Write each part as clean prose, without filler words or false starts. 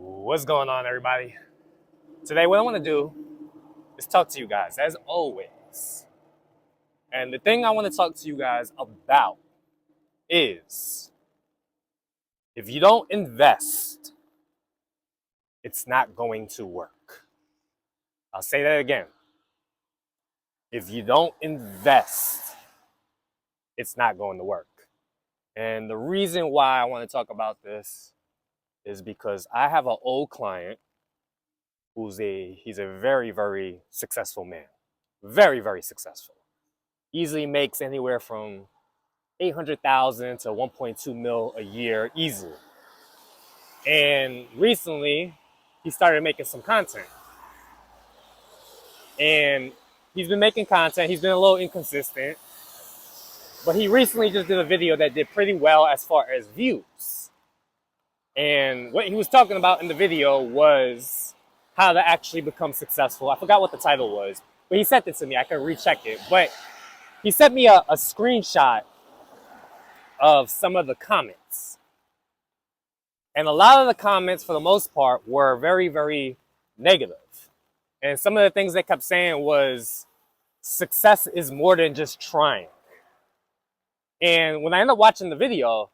What's going on, everybody? Today, what I want to do is talk to you guys, as always. And the thing I want to talk to you guys about is if you don't invest, it's not going to work. I'll say that again. If you don't invest, it's not going to work. And the reason why I want to talk about this is because I have an old client he's a very, very successful man. Very, very successful. Easily makes anywhere from 800,000 to 1.2 mil a year easily. And recently, he started making some content. And he's been making content. He's been a little inconsistent. But he recently just did a video that did pretty well as far as views. And what he was talking about in the video was how to actually become successful. I forgot what the title was, but he sent it to me. I can recheck it. But he sent me a screenshot of some of the comments. And a lot of the comments, for the most part, were very, very negative. And some of the things they kept saying was, success is more than just trying. And when I ended up watching the video,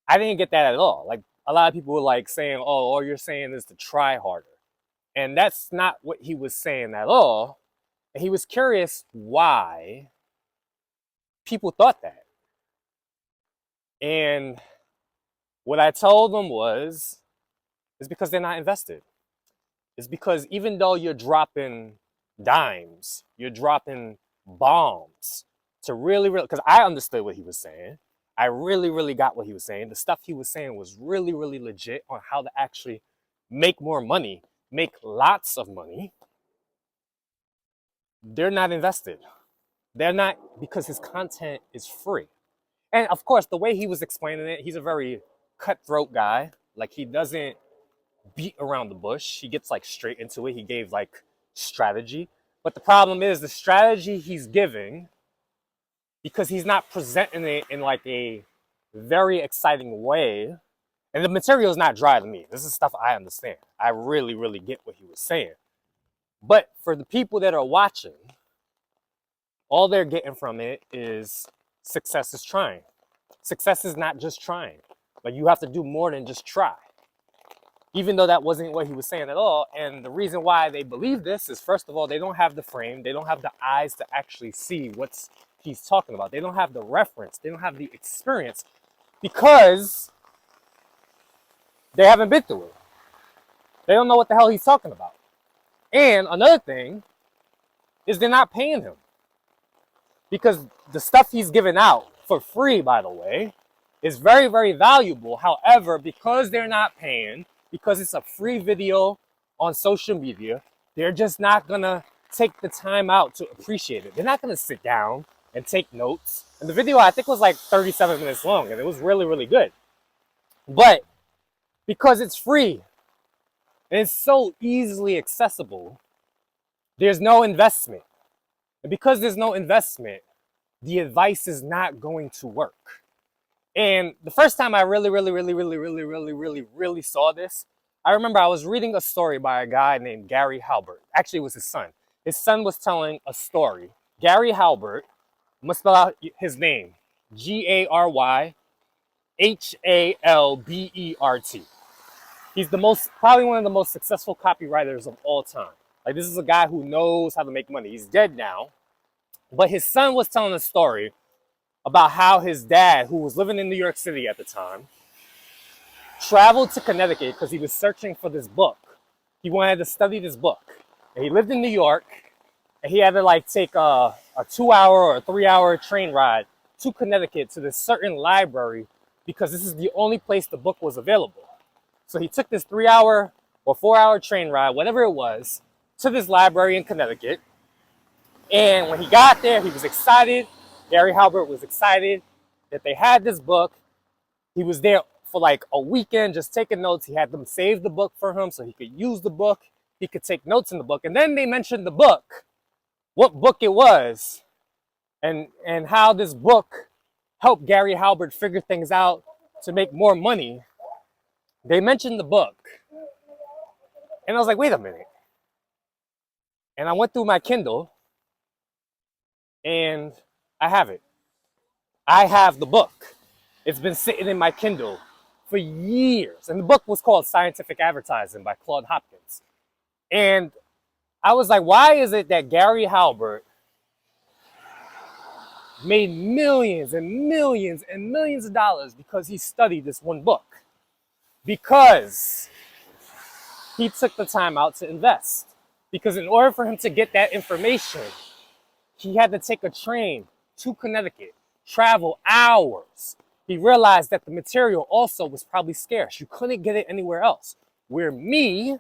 I didn't get that at all. Like, a lot of people were like saying, oh, all you're saying is to try harder. And that's not what he was saying at all. And he was curious why people thought that. And what I told them was, it's because they're not invested. It's because even though you're dropping dimes, you're dropping bombs to really, because I understood what he was saying. I really, really got what he was saying. The stuff he was saying was really, really legit on how to actually make more money, make lots of money. They're not invested. They're not, because his content is free. And of course, the way he was explaining it, he's a very cutthroat guy. Like, he doesn't beat around the bush. He gets like straight into it. He gave like strategy. But the problem is the strategy he's giving, because he's not presenting it in like a very exciting way. And the material is not dry to me. This is stuff I understand. I really, really get what he was saying. But for the people that are watching, all they're getting from it is success is trying. Success is not just trying. Like, you have to do more than just try. Even though that wasn't what he was saying at all. And the reason why they believe this is, first of all, they don't have the frame. They don't have the eyes to actually see what he's talking about. They don't have the reference. They don't have the experience because they haven't been through it. They don't know what the hell he's talking about. And another thing is they're not paying him. Because the stuff he's giving out for free, by the way, is very, very valuable. However, because they're not paying, because it's a free video on social media, they're just not going to take the time out to appreciate it. They're not going to sit down and take notes. And the video, I think, was like 37 minutes long, and it was really, really good. But because it's free and it's so easily accessible, there's no investment. And because there's no investment, the advice is not going to work. And the first time I really saw this, I remember I was reading a story by a guy named Gary Halbert. Actually, it was his son. His son was telling a story. Gary Halbert, I'm going to spell out his name. Garyhalbert. He's probably one of the most successful copywriters of all time. Like, this is a guy who knows how to make money. He's dead now. But his son was telling a story about how his dad, who was living in New York City at the time, traveled to Connecticut because he was searching for this book. He wanted to study this book. And he lived in New York, and he had to like take a 2-hour or a 3-hour train ride to Connecticut to this certain library because this is the only place the book was available. So he took this 3-hour or 4-hour train ride, whatever it was, to this library in Connecticut. And when he got there, he was excited. Gary Halbert was excited that they had this book. He was there for like a weekend just taking notes. He had them save the book for him so he could use the book. He could take notes in the book. And then they mentioned the book, what book it was, and how this book helped Gary Halbert figure things out to make more money they mentioned the book. And I was like, wait a minute. And I went through my Kindle and I have it. I have the book. It's been sitting in my Kindle for years. And the book was called Scientific Advertising by Claude Hopkins. And I was like, why is it that Gary Halbert made millions and millions and millions of dollars because he studied this one book? Because he took the time out to invest. Because in order for him to get that information, he had to take a train to Connecticut, travel hours. He realized that the material also was probably scarce. You couldn't get it anywhere else. Where me,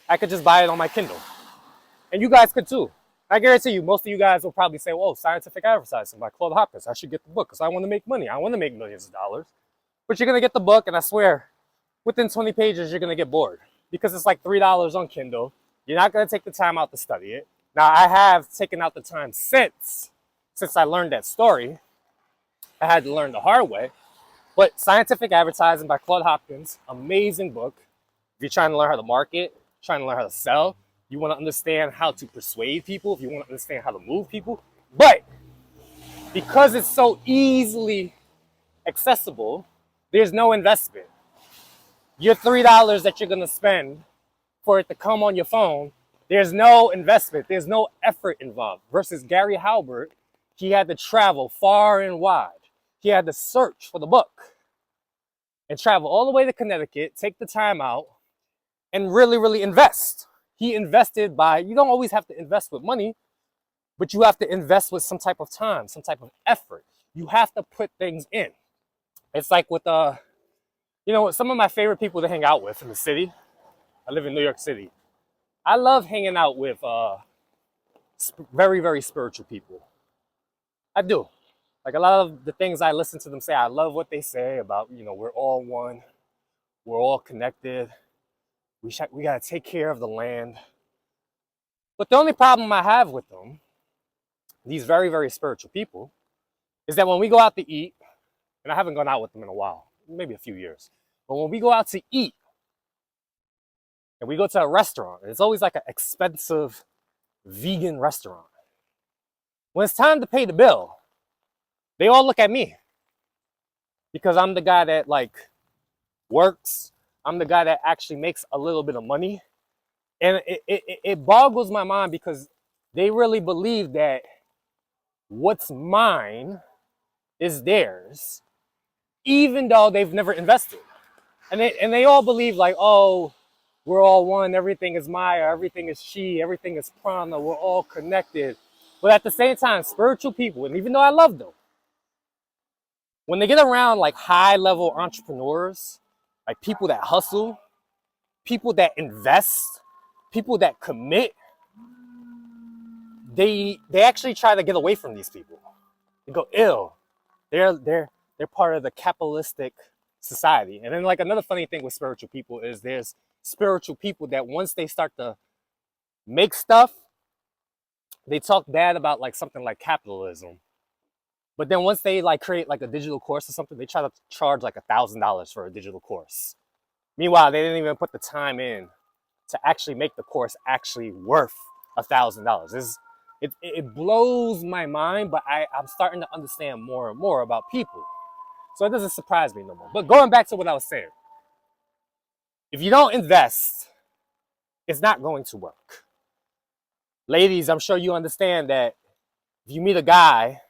I could just buy it on my Kindle. And you guys could too. I guarantee you, most of you guys will probably say, whoa, Scientific Advertising by Claude Hopkins. I should get the book because I want to make money. I want to make millions of dollars. But you're going to get the book, and I swear, within 20 pages, you're going to get bored because it's like $3 on Kindle. You're not going to take the time out to study it. Now, I have taken out the time since I learned that story. I had to learn the hard way. But Scientific Advertising by Claude Hopkins, amazing book. If you're trying to learn how to market, trying to learn how to sell, you want to understand how to persuade people, if you want to understand how to move people. But because it's so easily accessible, there's no investment. Your $3 that you're going to spend for it to come on your phone, there's no investment. There's no effort involved. Versus Gary Halbert, he had to travel far and wide. He had to search for the book and travel all the way to Connecticut, take the time out, and really, really invest. He invested by, you don't always have to invest with money, but you have to invest with some type of time, some type of effort. You have to put things in. It's like with, some of my favorite people to hang out with in the city. I live in New York City. I love hanging out with very, very spiritual people. I do. Like a lot of the things I listen to them say, I love what they say about, we're all one. We're all connected. We got to take care of the land. But the only problem I have with them, these very, very spiritual people, is that when we go out to eat, and I haven't gone out with them in a while, maybe a few years, but when we go out to eat, and we go to a restaurant, and it's always like an expensive vegan restaurant. When it's time to pay the bill, they all look at me because I'm the guy that works. I'm the guy that actually makes a little bit of money. And it boggles my mind because they really believe that what's mine is theirs, even though they've never invested. And they all believe oh, we're all one, everything is Maya, everything is she, everything is Prana, we're all connected. But at the same time, spiritual people, and even though I love them, when they get around high-level entrepreneurs, people that hustle, people that invest, people that commit, they actually try to get away from these people. They go, ew, they're part of the capitalistic society. And then another funny thing with spiritual people is there's spiritual people that once they start to make stuff, they talk bad about something like capitalism. But then once they create a digital course or something, they try to charge $1,000 for a digital course. Meanwhile, they didn't even put the time in to actually make the course actually worth $1,000. It blows my mind, but I'm starting to understand more and more about people. So it doesn't surprise me no more. But going back to what I was saying, if you don't invest, it's not going to work. Ladies, I'm sure you understand that if you meet a guy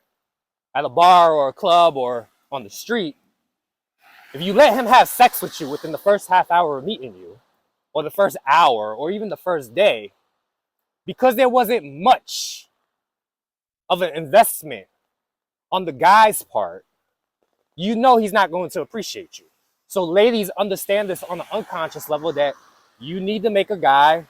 at a bar or a club or on the street, if you let him have sex with you within the first half hour of meeting you, or the first hour, or even the first day, because there wasn't much of an investment on the guy's part, you know he's not going to appreciate you. So ladies, understand this on an unconscious level that you need to make a guy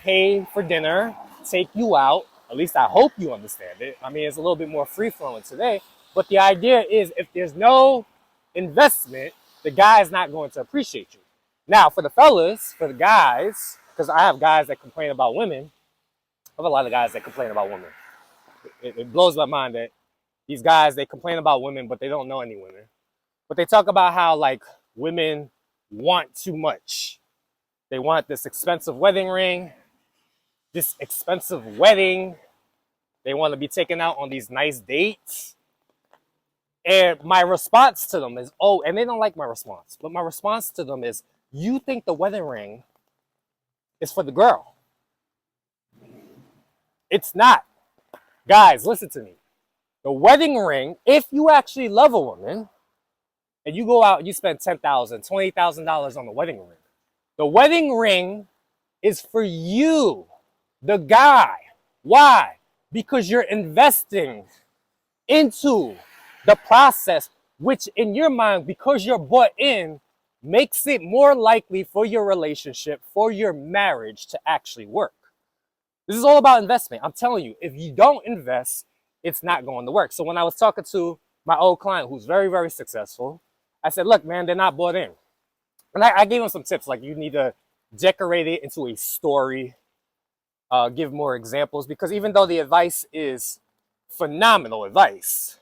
pay for dinner, take you out. At least I hope you understand it. I mean, it's a little bit more free-flowing today. But the idea is if there's no investment, the guy is not going to appreciate you. Now, for the fellas, for the guys, because I have guys that complain about women. I have a lot of guys that complain about women. It blows my mind that these guys, they complain about women, but they don't know any women. But they talk about how, women want too much. They want this expensive wedding ring, this expensive wedding. They want to be taken out on these nice dates. And my response to them is, oh, and they don't like my response, but my response to them is, you think the wedding ring is for the girl. It's not. Guys, listen to me. The wedding ring, if you actually love a woman, and you go out and you spend $10,000, $20,000 on the wedding ring, the wedding ring is for you, the guy. Why? Because you're investing into the process, which in your mind, because you're bought in, makes it more likely for your relationship, for your marriage to actually work. This is all about investment. I'm telling you, if you don't invest, it's not going to work. So when I was talking to my old client who's very, very successful, I said, look, man, they're not bought in. And I gave him some tips, like you need to decorate it into a story, give more examples, because even though the advice is phenomenal advice,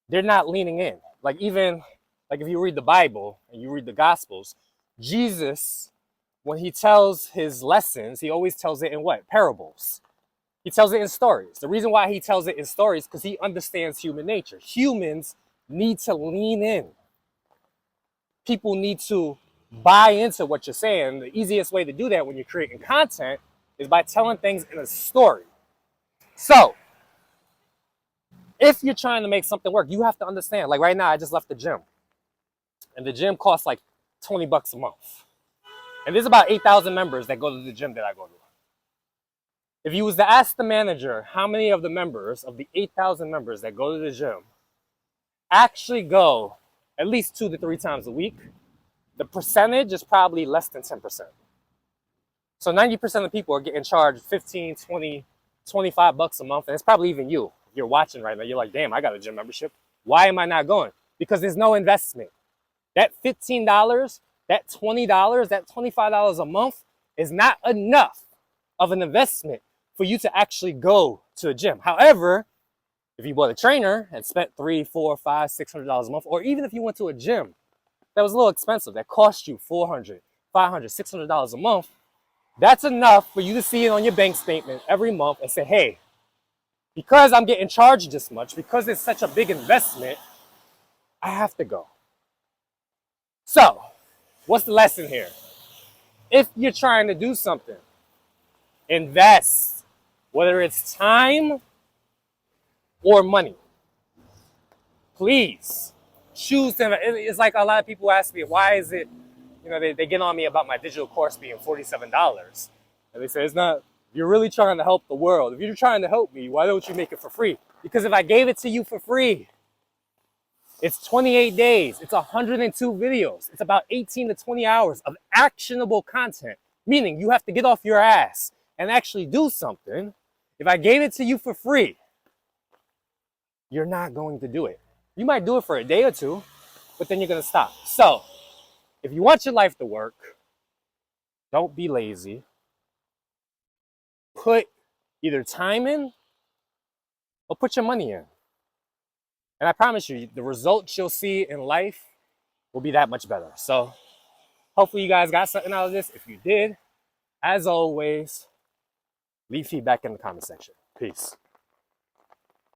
they're not leaning in. Like even, like if you read the Bible and you read the Gospels, Jesus, when he tells his lessons, he always tells it in what? Parables. He tells it in stories. The reason why he tells it in stories is because he understands human nature. Humans need to lean in. People need to buy into what you're saying. The easiest way to do that when you're creating content is by telling things in a story. So, if you're trying to make something work, you have to understand. Like right now, I just left the gym. And the gym costs like $20 a month. And there's about 8,000 members that go to the gym that I go to. If you was to ask the manager how many of the members, of the 8,000 members that go to the gym, actually go at least 2 to 3 times a week, the percentage is probably less than 10%. So 90% of people are getting charged 15, 20, $25 a month. And it's probably even you. If you're watching right now, you're like, damn, I got a gym membership. Why am I not going? Because there's no investment. That $15, that $20, that $25 a month is not enough of an investment for you to actually go to a gym. However, if you bought a trainer and spent $300, $400, $500, $600 a month, or even if you went to a gym that was a little expensive, that cost you $400, $500, $600 a month, that's enough for you to see it on your bank statement every month and say, hey, because I'm getting charged this much, because it's such a big investment, I have to go. So, what's the lesson here? If you're trying to do something, invest, whether it's time or money. Please choose to. It's like a lot of people ask me, why is it, they get on me about my digital course being $47. And they say, it's not, you're really trying to help the world. If you're trying to help me, why don't you make it for free? Because if I gave it to you for free, it's 28 days. It's 102 videos. It's about 18 to 20 hours of actionable content, meaning you have to get off your ass and actually do something. If I gave it to you for free, you're not going to do it. You might do it for a day or two, but then you're going to stop. So, if you want your life to work, don't be lazy. Put either time in or put your money in. And I promise you, the results you'll see in life will be that much better. So, hopefully you guys got something out of this. If you did, as always, leave feedback in the comment section. Peace.